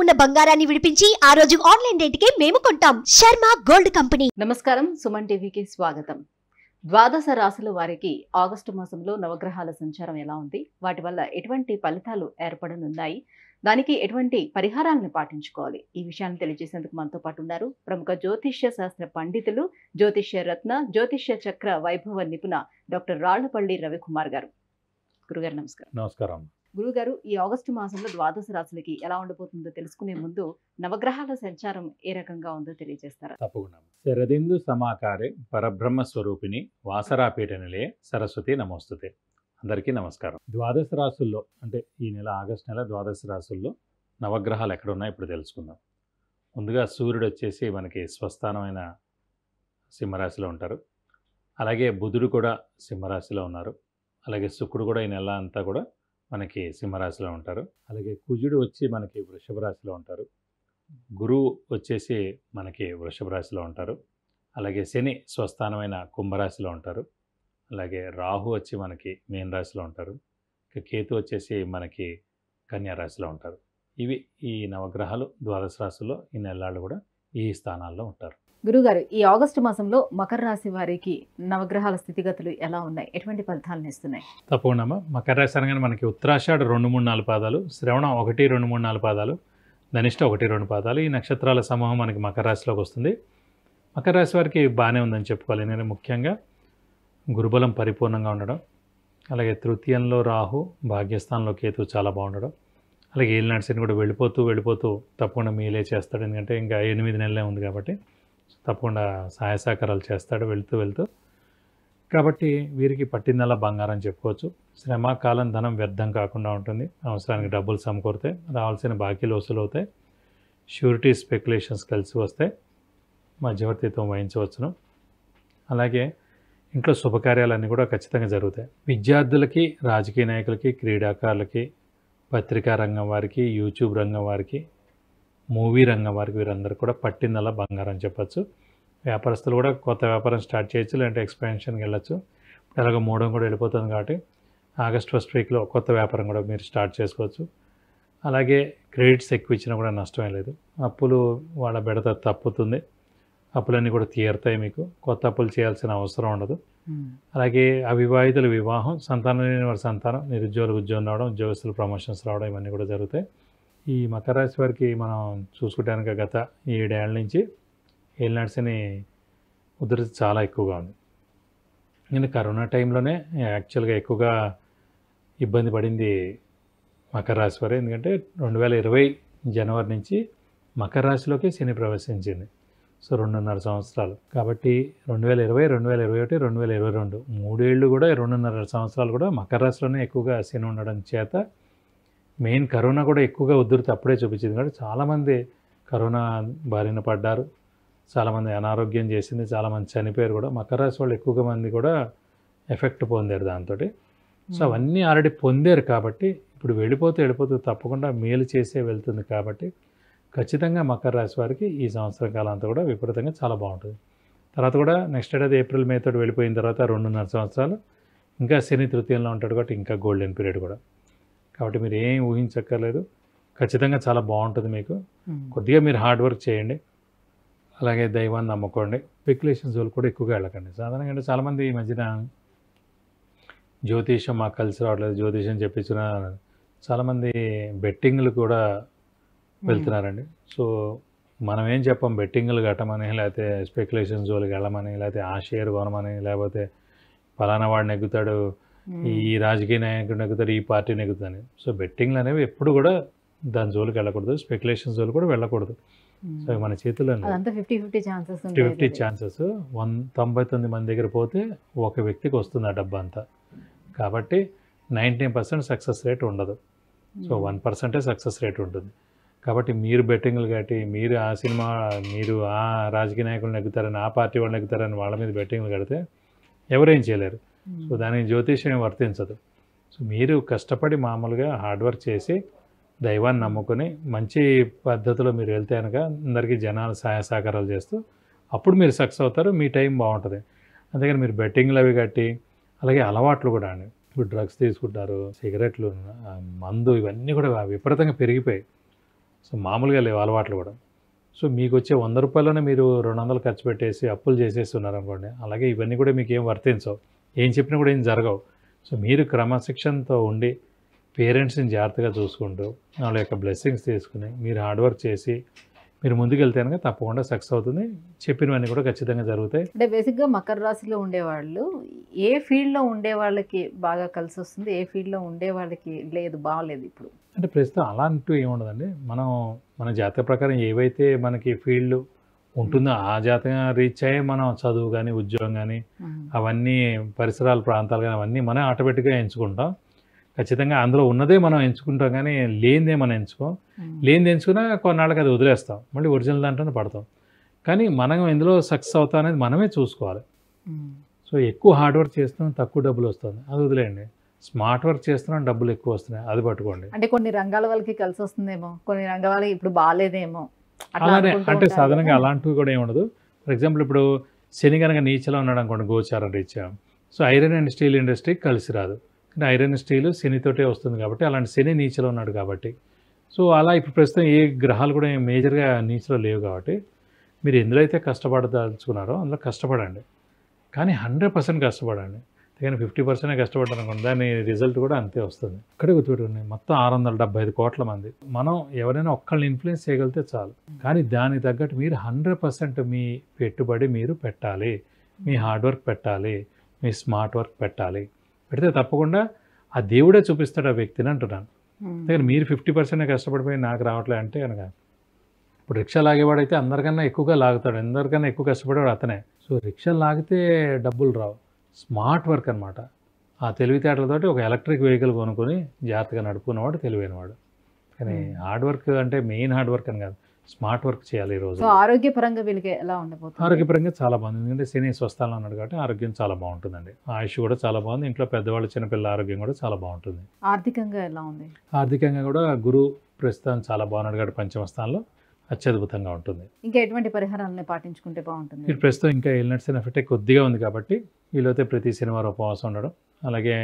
ఉన్న బంగారాన్ని విడిపించి ఆ రోజు ఆన్లైన్ రేటుకే మేము కొంటాం. Sharma gold company. నమస్కారం, సుమన్ టీవీకి స్వాగతం. ద్వాదశ రాశుల వారికి ఆగస్టు మాసంలో నవగ్రహాల సంచారం ఎలా ఉంది, వాటి వల్ల ఎటువంటి ఫలితాలు ఏర్పడనున్నాయి, దానికి ఎటువంటి పరిహారాలను పాటించుకోవాలి, ఈ విషయాన్ని తెలియజేసేందుకు మనతో పాటు ఉన్నారు ప్రముఖ జ్యోతిష్య శాస్త్ర పండితులు, జ్యోతిష్య రత్న, జ్యోతిష్య చక్ర వైభవ నిపుణ డాక్టర్ రాళ్లపల్లి రవికుమార్ గారు. గురుగారు నమస్కారం. నమస్కారం. గురుగారు, ఈ ఆగస్టు మాసంలో ద్వాదశ రాశులకి ఎలా ఉండబోతుందో తెలుసుకునే ముందు నవగ్రహాల సంచారం ఏ రకంగా ఉందో తెలియజేస్తారా? తప్పకుండా. శరదిందు సమాకారే పరబ్రహ్మ స్వరూపిణి వాసరాపీఠ నిలయ సరస్వతి నమోస్తుతే. అందరికీ నమస్కారం. ద్వాదశ రాశుల్లో అంటే ఈ నెల ఆగస్టు నెల ద్వాదశ రాశుల్లో నవగ్రహాలు ఎక్కడ ఉన్నాయో ఇప్పుడు తెలుసుకుందాం. ముందుగా సూర్యుడు వచ్చేసి మనకి స్వస్థానమైన సింహరాశిలో ఉంటారు. అలాగే బుధుడు కూడా సింహరాశిలో ఉన్నారు. అలాగే శుక్రుడు కూడా ఈ నెల అంతా కూడా మనకి సింహరాశిలో ఉంటారు. అలాగే కుజుడు వచ్చి మనకి వృషభ రాశిలో ఉంటారు. గురువు వచ్చేసి మనకి వృషభ రాశిలో ఉంటారు. అలాగే శని స్వస్థానమైన కుంభరాశిలో ఉంటారు. అలాగే రాహు వచ్చి మనకి మీన రాశిలో ఉంటారు. ఇక కేతు వచ్చేసి మనకి కన్యా రాశిలో ఉంటారు. ఇవి ఈ నవగ్రహాలు ద్వాదశ రాశుల్లో ఈ నెలలు కూడా ఈ స్థానాల్లో ఉంటారు. గురుగారు, ఈ ఆగస్టు మాసంలో మకర రాశి వారికి నవగ్రహాల స్థితిగతులు ఎలా ఉన్నాయి, ఎటువంటి ఫలితాలను ఇస్తున్నాయి? తప్పకుండా. మకర రాశి అనగానే మనకి ఉత్తరాషాఢ 2, 3, 4 పాదాలు, శ్రవణం 1, 2, 3, 4 పాదాలు, ధనిష్ట 1, 2 పాదాలు, ఈ నక్షత్రాల సమూహం మనకి మకర రాశిలోకి వస్తుంది. మకర రాశి వారికి బాగానే ఉందని చెప్పుకోవాలి. ఎందుకంటే ముఖ్యంగా గురుబలం పరిపూర్ణంగా ఉండడం, అలాగే తృతీయంలో రాహు, భాగ్యస్థానంలో కేతు చాలా బాగుండడం, అలాగే ఏలినాటి శని కూడా వెళ్ళిపోతూ తప్పకుండా మీలే చేస్తాడు. ఎందుకంటే ఇంకా 8 నెలలే ఉంది కాబట్టి తప్పకుండా సహాయ సహకారాలు చేస్తాడు వెళ్తూ. కాబట్టి వీరికి పట్టిందల్లా బంగారం చెప్పుకోవచ్చు. శ్రమ, కాలం, ధనం వ్యర్థం కాకుండా ఉంటుంది. అవసరానికి డబ్బులు సమకూరుతాయి, రావాల్సిన బాకీలు వసూలు అవుతాయి, ష్యూరిటీ స్పెక్యులేషన్స్ కలిసి వస్తాయి, మధ్యవర్తిత్వం వహించవచ్చును. అలాగే ఇంట్లో శుభకార్యాలన్నీ కూడా ఖచ్చితంగా జరుగుతాయి. విద్యార్థులకి, రాజకీయ నాయకులకి, క్రీడాకారులకి, పత్రికా రంగం వారికి, యూట్యూబ్ రంగం వారికి, మూవీ రంగం వారికి వీరందరూ కూడా పట్టిందల్లా బంగారం చెప్పచ్చు. వ్యాపారస్తులు కూడా కొత్త వ్యాపారం స్టార్ట్ చేయొచ్చు, లేదంటే ఎక్స్పాన్షన్కి వెళ్ళచ్చు. అలాగే మూడం కూడా వెళ్ళిపోతుంది కాబట్టి ఆగస్ట్ 1 వీక్లో కొత్త వ్యాపారం కూడా మీరు స్టార్ట్ చేసుకోవచ్చు. అలాగే క్రెడిట్స్ ఎక్కువ ఇచ్చినా కూడా నష్టమే లేదు. అప్పులు వాళ్ళ బెడత తప్పుతుంది, అప్పులన్నీ కూడా తీరుతాయి. మీకు కొత్త అప్పులు చేయాల్సిన అవసరం ఉండదు. అలాగే అవివాహితుల వివాహం, సంతానం లేని వారి సంతానం, నిరుద్యోగులకు ఉద్యోగం రావడం, ఉద్యోగస్తులు ప్రమోషన్స్ రావడం, ఇవన్నీ కూడా జరుగుతాయి. ఈ మకర రాశి వారికి మనం చూసుకుంటానికి గత 7 ఏళ్ళ నుంచి ఏలినాటి శని ఉధృతి చాలా ఎక్కువగా ఉంది. నేను కరోనా టైంలోనే యాక్చువల్గా ఎక్కువగా ఇబ్బంది పడింది మకర రాశి వారు. ఎందుకంటే 2020 జనవరి నుంచి మకర రాశిలోకి శని ప్రవేశించింది. సో 2.5 సంవత్సరాలు కాబట్టి 2020, 2021, 2022 3 ఏళ్ళు కూడా 2.5 సంవత్సరాలు కూడా మకర రాశిలోనే ఎక్కువగా శని ఉండడం చేత మెయిన్ కరోనా కూడా ఎక్కువగా ఉధృతి అప్పుడే చూపించింది. కాబట్టి చాలామంది కరోనా బారిన పడ్డారు, చాలామంది అనారోగ్యం చేసింది, చాలామంది చనిపోయారు కూడా. మకర రాశి వాళ్ళు ఎక్కువగా మంది కూడా ఎఫెక్ట్ పొందారు దాంతో. సో అవన్నీ ఆల్రెడీ పొందారు కాబట్టి ఇప్పుడు వెళ్ళిపోతూ తప్పకుండా మేలు చేసే వెళ్తుంది. కాబట్టి ఖచ్చితంగా మకర రాశి వారికి ఈ సంవత్సరం కాలం అంతా కూడా విపరీతంగా చాలా బాగుంటుంది. తర్వాత కూడా నెక్స్ట్ ఏడాది ఏప్రిల్, మే తోటి వెళ్ళిపోయిన తర్వాత 2.5 సంవత్సరాలు ఇంకా శని తృతీయంలో ఉంటాడు కాబట్టి ఇంకా గోల్డెన్ పీరియడ్ కూడా. కాబట్టి మీరు ఏం ఊహించక్కర్లేదు, ఖచ్చితంగా చాలా బాగుంటుంది మీకు. కొద్దిగా మీరు హార్డ్ వర్క్ చేయండి, అలాగే దైవాన్ని నమ్ముకోండి. స్పెక్యులేషన్ జోలు కూడా ఎక్కువగా వెళ్ళకండి. సాధారణంగా అంటే చాలామంది ఈ మధ్యన జ్యోతిషం మాకు కలిసి రావట్లేదు, జ్యోతిషం చెప్పించిన చాలామంది బెట్టింగ్లు కూడా వెళ్తున్నారండి. సో మనం ఏం చెప్పాం, బెట్టింగ్లు కట్టమని, లేకపోతే స్పెక్యులేషన్ జోలికి వెళ్ళమని, లేకపోతే ఆ షేర్ కొనమని, లేకపోతే ఫలానా వాడు నెగ్గుతాడు, ఈ రాజకీయ నాయకుడు నెగ్గుతాడు, ఈ పార్టీ నెగ్గుతుందని. సో బెట్టింగ్లు అనేవి ఎప్పుడు కూడా దాని జోలికి వెళ్ళకూడదు, స్పెక్యులేషన్ జోలు కూడా వెళ్ళకూడదు. సో మన చేతుల్లో 50-50 ఛాన్సెస్ 99 మంది దగ్గర పోతే ఒక వ్యక్తికి వస్తుంది ఆ డబ్బు అంతా. కాబట్టి 99% సక్సెస్ రేట్ ఉండదు. సో 1% సక్సెస్ రేట్ ఉంటుంది. కాబట్టి మీరు బెట్టింగ్లు కట్టి మీరు ఆ సినిమా, మీరు ఆ రాజకీయ నాయకులు నెగ్గుతారని, ఆ పార్టీ వాళ్ళు నెగ్గుతారని వాళ్ళ మీద బెట్టింగ్లు కడితే ఎవరేం చేయలేరు. సో దానికి జ్యోతిష్యం వర్తించదు. సో మీరు కష్టపడి మామూలుగా హార్డ్ వర్క్ చేసి దైవాన్ని నమ్ముకొని మంచి పద్ధతిలో మీరు వెళ్తే కనుక అందరికీ జనాలు సహాయ సహకారాలు చేస్తూ అప్పుడు మీరు సక్సెస్ అవుతారు, మీ టైం బాగుంటుంది. అందుకని మీరు బెట్టింగ్లు అవి కట్టి, అలాగే అలవాట్లు కూడా అండి, ఇప్పుడు డ్రగ్స్ తీసుకుంటారు, సిగరెట్లు, మందు, ఇవన్నీ కూడా విపరీతంగా పెరిగిపోయాయి. సో మామూలుగా లేవు అలవాట్లు కూడా. సో మీకు వచ్చే 100 రూపాయలనే మీరు 200 ఖర్చు పెట్టేసి అప్పులు చేసేసి ఉన్నారనుకోండి, అలాగే ఇవన్నీ కూడా మీకు ఏం వర్తించవు, ఏం చెప్పినా కూడా ఏం జరగవు. సో మీరు క్రమశిక్షణతో ఉండి పేరెంట్స్ని జాగ్రత్తగా చూసుకుంటూ వాళ్ళ యొక్క బ్లెస్సింగ్స్ తీసుకుని మీరు హార్డ్ వర్క్ చేసి మీరు ముందుకెళ్తే కనుక తప్పకుండా సక్సెస్ అవుతుంది. చెప్పినవన్నీ కూడా ఖచ్చితంగా జరుగుతాయి. అంటే బేసిక్గా మకర రాశిలో ఉండేవాళ్ళు ఏ ఫీల్డ్లో ఉండే వాళ్ళకి బాగా కలిసి వస్తుంది, ఏ ఫీల్డ్లో ఉండే వాళ్ళకి లేదు బాగాలేదు ఇప్పుడు? అంటే ప్రస్తుతం అలాంటివి ఏముండదండి. మన జాతక ప్రకారం ఏవైతే మనకి ఫీల్డ్ ఉంటుందో ఆ జాతకం రీచ్ అయ్యే మనం చదువు కానీ ఉద్యోగం కానీ అవన్నీ పరిసరాల ప్రాంతాలు కానీ అవన్నీ మనం ఆటోమేటిక్గా ఎంచుకుంటాం. ఖచ్చితంగా అందులో ఉన్నదే మనం ఎంచుకుంటాం కానీ లేనిదే మనం ఎంచుకోం. లేనిది ఎంచుకున్నా కొన్నాళ్ళకి అది వదిలేస్తాం, మళ్ళీ ఒరిజినల్ దాంట్లోనే పడతాం. కానీ మనం ఎందులో సక్సెస్ అవుతాం అనేది మనమే చూసుకోవాలి. సో ఎక్కువ హార్డ్ వర్క్ చేస్తున్నాం తక్కువ డబ్బులు వస్తుంది, అది వదిలేయండి. స్మార్ట్ వర్క్ చేస్తున్నాం డబ్బులు ఎక్కువ వస్తున్నాయి, అది పట్టుకోండి. అంటే కొన్ని రంగాల వాళ్ళకి కలిసి వస్తుందేమో, కొన్ని రంగాల వాళ్ళకి ఇప్పుడు బాగాలేదేమో. అలానే అంటే సాధారణంగా అలాంటివి కూడా ఏముండదు. ఫర్ ఎగ్జాంపుల్ ఇప్పుడు శని కనుక నీచలో ఉన్నాడు అనుకోండి గోచారం రీత్యా, so iron and steel industry కలిసి రాదు. కానీ ఐరన్ స్టీల్ శనితోటే వస్తుంది కాబట్టి అలాంటి శని నీచలో ఉన్నాడు కాబట్టి, సో అలా ఇప్పుడు ప్రస్తుతం ఏ గ్రహాలు కూడా మేజర్గా నీచలో లేవు కాబట్టి మీరు ఎందులో అయితే కష్టపడదలుచుకున్నారో అందులో కష్టపడండి. కానీ 100% కష్టపడండి. కానీ 50% కష్టపడ్డారు అనుకోండి దాని రిజల్ట్ కూడా అంతే వస్తుంది. ఇక్కడే గుర్తుపెట్టుకున్నాయి మొత్తం 675 కోట్ల మంది. మనం ఎవరైనా ఒక్కళ్ళని ఇన్ఫ్లుయెన్స్ చేయగలిగితే చాలు. కానీ దానికి తగ్గట్టు మీరు 100% మీ పెట్టుబడి మీరు పెట్టాలి, మీ హార్డ్ వర్క్ పెట్టాలి, మీ స్మార్ట్ వర్క్ పెట్టాలి. పెడితే తప్పకుండా ఆ దేవుడే చూపిస్తాడు ఆ వ్యక్తిని అంటున్నాను. కానీ మీరు 50% కష్టపడిపోయి నాకు రావట్లే అంటే కనుక ఇప్పుడు రిక్షా లాగేవాడైతే అందరికన్నా ఎక్కువగా లాగుతాడు, అందరికన్నా ఎక్కువ కష్టపడేవాడు అతనే. సో రిక్షా లాగితే డబ్బులు రావు, స్మార్ట్ వర్క్ అనమాట. ఆ తెలివితేటలతోటి ఒక ఎలక్ట్రిక్ వెహికల్ కొనుక్కొని జాగ్రత్తగా నడుపుకున్నవాడు తెలివైనవాడు. కానీ హార్డ్ వర్క్ అంటే మెయిన్ హార్డ్ వర్క్ అని కాదు, స్మార్ట్ వర్క్ చేయాలి ఈ రోజు. ఆరోగ్యపరంగా వీళ్ళకి ఎలా ఉండబోతుంది? ఆరోగ్యపరంగా చాలా బాగుంది, ఎందుకంటే శని స్వస్థానం అన్నాడు కాబట్టి ఆరోగ్యం చాలా బాగుంటుందండి. ఆయుష్ కూడా చాలా బాగుంది, ఇంట్లో పెద్దవాళ్ళు చిన్నపిల్లల ఆరోగ్యం కూడా చాలా బాగుంటుంది. ఆర్థికంగా ఎలా ఉంది? ఆర్థికంగా కూడా గురు ప్రస్తుతం చాలా బాగున్నాడు కాబట్టి పంచమ స్థానంలో అత్యద్భుతంగా ఉంటుంది. ఇంకా ఎటువంటి పరిహారాలను పాటించుకుంటే బాగుంటుంది? మీరు ప్రస్తుతం ఇంకా ఎలినట్స్ ఎఫెక్ట్ కొద్దిగా ఉంది కాబట్టి వీలైతే ప్రతి శనివారం ఉపవాసం ఉండడం, అలాగే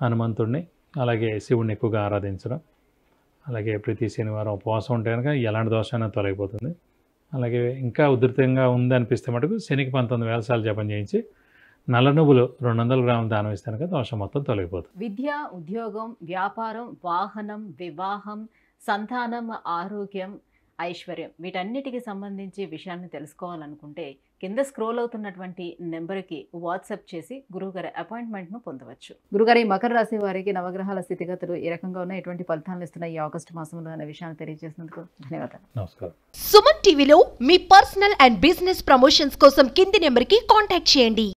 హనుమంతుడిని అలాగే శివుడిని ఎక్కువగా ఆరాధించడం, అలాగే ప్రతి శనివారం ఉపవాసం ఉంటే కనుక ఎలాంటి దోషమైనా తొలగిపోతుంది. అలాగే ఇంకా ఉధృతంగా ఉంది అనిపిస్తే మటుకు శనికి 19 వేల సార్లు జపం చేయించి నల్ల నువ్వులు 200 గ్రాములు దానం ఇస్తే కనుక దోషం మొత్తం తొలగిపోతుంది. విద్య, ఉద్యోగం, వ్యాపారం, వాహనం, వివాహం, సంతానం, ఆరోగ్యం, ఐశ్వర్యం వీటన్నిటికి సంబంధించి విషయాన్ని తెలుసుకోవాలనుకుంటే కింద స్క్రోల్ అవుతున్నటువంటి నెంబర్కి వాట్సాప్ చేసి గురువుగారి అపాయింట్మెంట్ను పొందవచ్చు. గురుగారు, ఈ మకర రాశి వారికి నవగ్రహాల స్థితిగతులు ఏ రకంగా ఉన్న ఎటువంటి ఫలితాలను ఇస్తున్న ఈ ఆగస్టు మాసంలో అనే విషయాన్ని తెలియజేసినందుకు ధన్యవాదాలు. నమస్కారం. సుమన్ టీవీలో మీ పర్సనల్ అండ్ బిజినెస్ ప్రమోషన్స్ కోసం కింది నెంబర్కి కాంటాక్ట్ చేయండి.